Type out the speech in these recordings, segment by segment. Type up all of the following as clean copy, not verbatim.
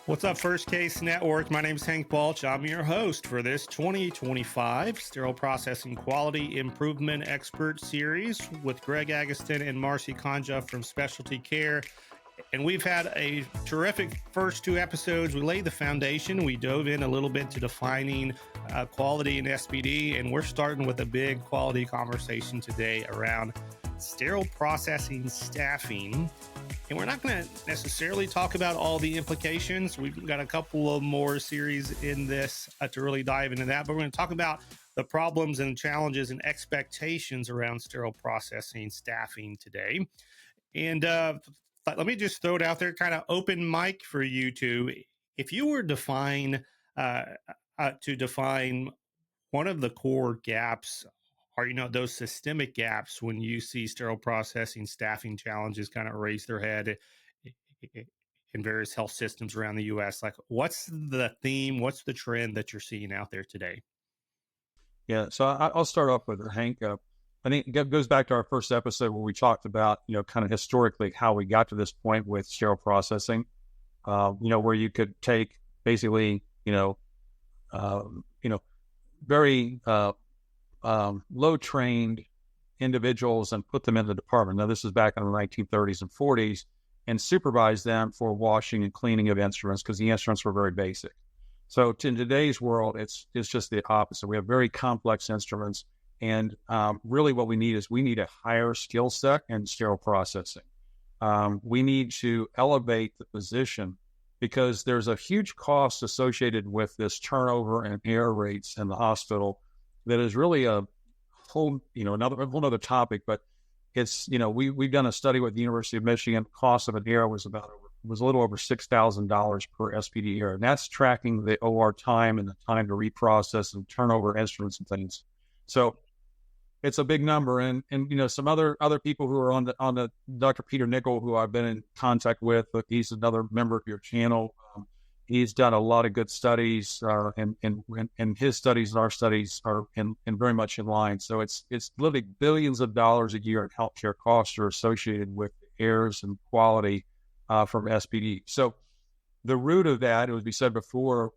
What's up, First Case Network? My name is Hank Balch. I'm your host for this 2025 Sterile Processing Quality Improvement Expert Series with Gregg and marcy.konja from SpecialtyCare. And we've had a terrific first two episodes. We laid the foundation. We dove in a little bit to defining quality in SPD, and we're starting with a big quality conversation today around sterile processing staffing. And we're not going to necessarily talk about all the implications. We've got a couple of more series in this to really dive into that. But we're going to talk about the problems and challenges and expectations around sterile processing staffing today. And let me just throw it out there, kind of open mic for you two. If you were to define one of the core gaps, or those systemic gaps when you see sterile processing staffing challenges kind of raise their head in various health systems around the U.S., like what's the theme, what's the trend that you're seeing out there today? Yeah, so I'll start off with Hank. I think it goes back to our first episode where we talked about, kind of historically how we got to this point with sterile processing, where you could take basically, very low-trained individuals and put them in the department. Now, this is back in the 1930s and 40s, and supervise them for washing and cleaning of instruments because the instruments were very basic. So in today's world, it's just the opposite. We have very complex instruments, and really what we need is a higher skill set in sterile processing. We need to elevate the position because there's a huge cost associated with this turnover and error rates in the hospital that is really a whole, whole other topic. But it's, we've done a study with the University of Michigan. The cost of an error was a little over $6,000 per SPD error. And that's tracking the OR time and the time to reprocess and turn over instruments and things. So it's a big number. And some other people who are on the Dr. Peter Nickel, who I've been in contact with, he's another member of your channel. He's done a lot of good studies, and his studies and our studies are in very much in line. So it's literally billions of dollars a year in healthcare costs are associated with errors and quality from SPD. So the root of that, as we said before,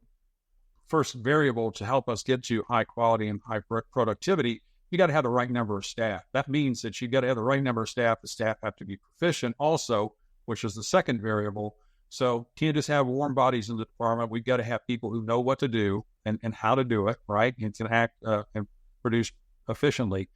first variable to help us get to high quality and high productivity, you got to have the right number of staff. That means that you got to have the right number of staff. The staff have to be proficient also, which is the second variable. So can't just have warm bodies in the department. We've got to have people who know what to do and how to do it, right? And can act and produce efficiently.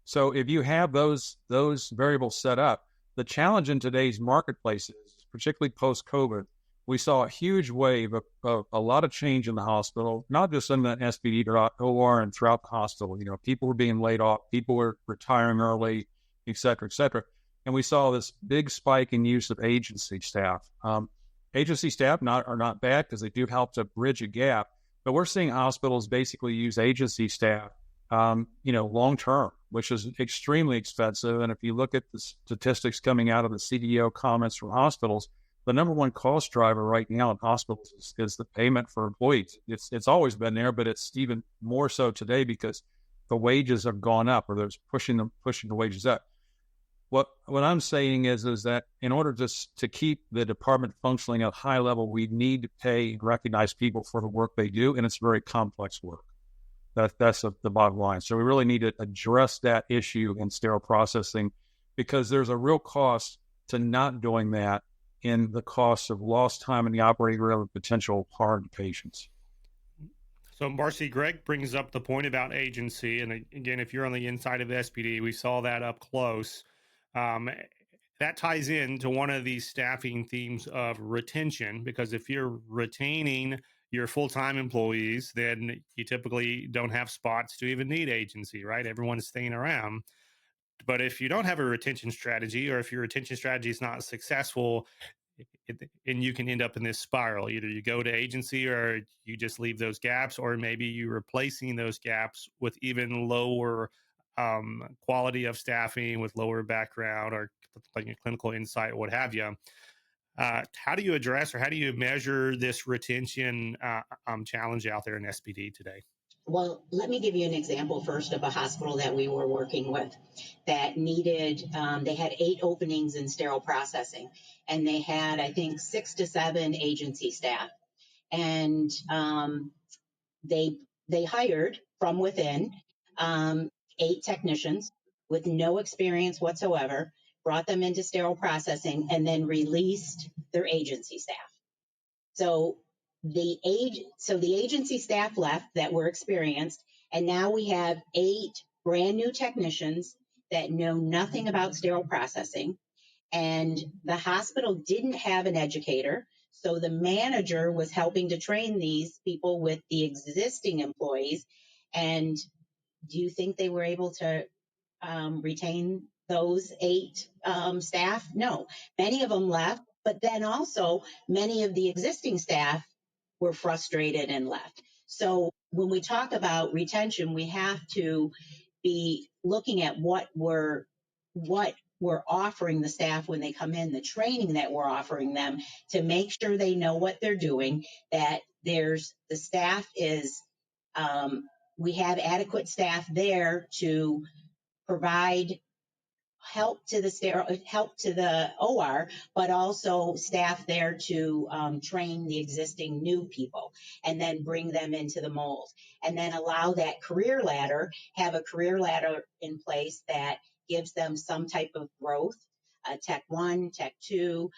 So if you have those variables set up, the challenge in today's marketplace is, particularly post-COVID, we saw a huge wave of a lot of change in the hospital, not just in the SPD OR and throughout the hospital. People were being laid off, people were retiring early, et cetera, et cetera. And we saw this big spike in use of agency staff. Agency staff are not bad because they do help to bridge a gap, but we're seeing hospitals basically use agency staff, long term, which is extremely expensive. And if you look at the statistics coming out of the CDO comments from hospitals, the number one cost driver right now in hospitals is the payment for employees. It's always been there, but it's even more so today because the wages have gone up, or there's pushing the wages up. What I'm saying is that in order to keep the department functioning at a high level, we need to pay and recognize people for the work they do, and it's very complex work. That's the bottom line. So we really need to address that issue in sterile processing because there's a real cost to not doing that in the cost of lost time in the operating room and potential harm to patients. So Marcy, Gregg brings up the point about agency. And again, if you're on the inside of SPD, we saw that up close. That ties into one of these staffing themes of retention, because if you're retaining your full-time employees, then you typically don't have spots to even need agency, right? Everyone's staying around. But if you don't have a retention strategy, or if your retention strategy is not successful, and you can end up in this spiral. Either you go to agency or you just leave those gaps, or maybe you're replacing those gaps with even lower quality of staffing, with lower background or like clinical insight, what have you. How do you address, or how do you measure this retention challenge out there in SPD today? Well, let me give you an example first of a hospital that we were working with that needed, they had 8 openings in sterile processing, and they had, I think, 6 to 7 agency staff. And they hired from within, 8 technicians with no experience whatsoever, brought them into sterile processing, and then released their agency staff. So the agency staff left that were experienced, and now we have 8 brand new technicians that know nothing about sterile processing. And the hospital didn't have an educator, so the manager was helping to train these people with the existing employees. And do you think they were able to retain those 8 staff? No, many of them left, but then also many of the existing staff were frustrated and left. So when we talk about retention, we have to be looking at what we're offering the staff when they come in, the training that we're offering them to make sure they know what they're doing, that the staff is, we have adequate staff there to provide help to the OR, but also staff there to train the existing new people and then bring them into the mold, and then allow that career ladder, have a career ladder in place that gives them some type of growth, Tech 1, Tech 2,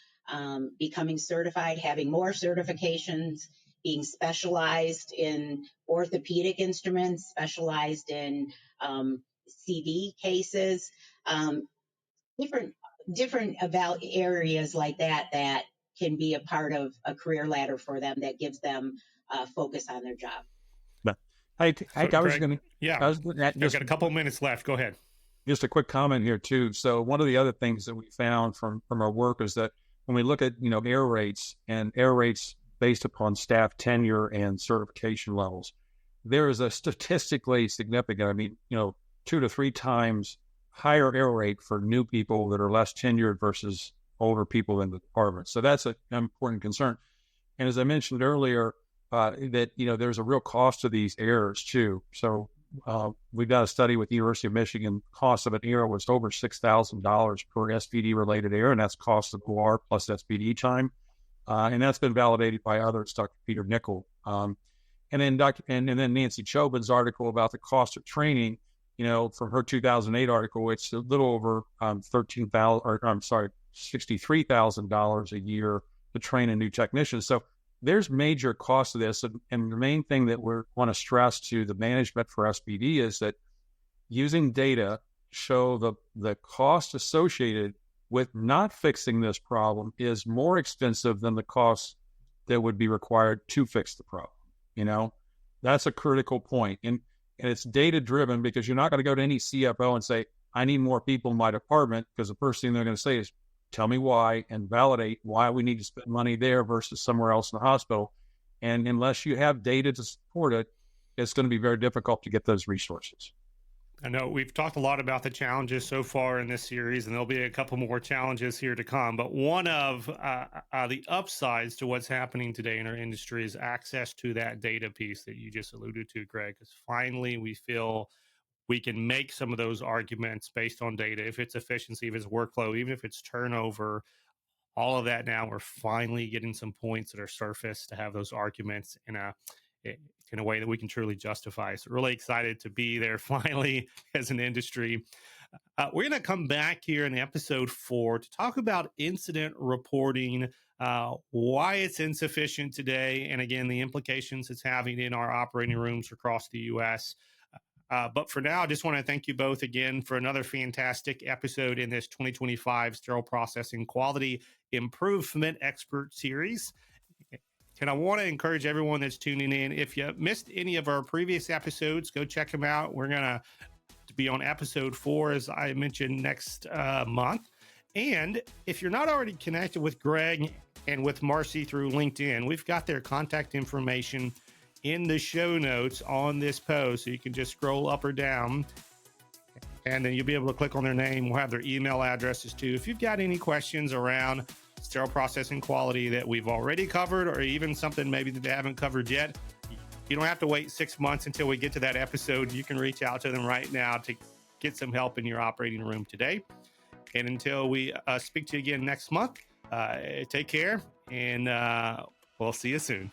becoming certified, having more certifications, being specialized in orthopedic instruments, specialized in CV cases, um, different about areas like that can be a part of a career ladder for them that gives them focus on their job. But So, I was Greg, going to, yeah, I was gonna I've just got a couple minutes left. Go ahead. just a quick comment here too. So one of the other things that we found from our work is that when we look at error rates based upon staff tenure and certification levels, there is a statistically significant, 2 to 3 times higher error rate for new people that are less tenured versus older people in the department. So that's an important concern. And as I mentioned earlier, that there's a real cost to these errors too. So we've got a study with the University of Michigan. Cost of an error was over $6,000 per SPD related error, and that's cost of OR plus SPD time. And that's been validated by others, Dr. Peter Nickel. And then Nancy Chobin's article about the cost of training, from her 2008 article, it's a little over $63,000 a year to train a new technician. So there's major cost to this. And the main thing that we want to stress to the management for SPD is that using data show the cost associated with not fixing this problem is more expensive than the cost that would be required to fix the problem. That's a critical point. And it's data driven, because you're not going to go to any CFO and say, I need more people in my department, because the first thing they're going to say is, tell me why, and validate why we need to spend money there versus somewhere else in the hospital. And unless you have data to support it, it's going to be very difficult to get those resources. I know we've talked a lot about the challenges so far in this series, and there'll be a couple more challenges here to come. But one of the upsides to what's happening today in our industry is access to that data piece that you just alluded to, Greg, because finally we feel we can make some of those arguments based on data, if it's efficiency, if it's workflow, even if it's turnover, all of that. Now we're finally getting some points that are surfaced to have those arguments in a way that we can truly justify. So really excited to be there finally as an industry. We're going to come back here in episode 4 to talk about incident reporting, why it's insufficient today, and again, the implications it's having in our operating rooms across the U.S. But for now, I just want to thank you both again for another fantastic episode in this 2025 Sterile Processing Quality Improvement Expert Series. And I want to encourage everyone that's tuning in, if you missed any of our previous episodes, go check them out. We're going to be on episode 4, as I mentioned, next month. And if you're not already connected with Gregg and with Marcy through LinkedIn, we've got their contact information in the show notes on this post. So you can just scroll up or down, and then you'll be able to click on their name. We'll have their email addresses too. If you've got any questions around sterile processing quality that we've already covered, or even something maybe that they haven't covered yet, You don't have to wait 6 months until we get to that episode. You can reach out to them right now to get some help in your operating room today. And until we speak to you again next month, take care, and we'll see you soon.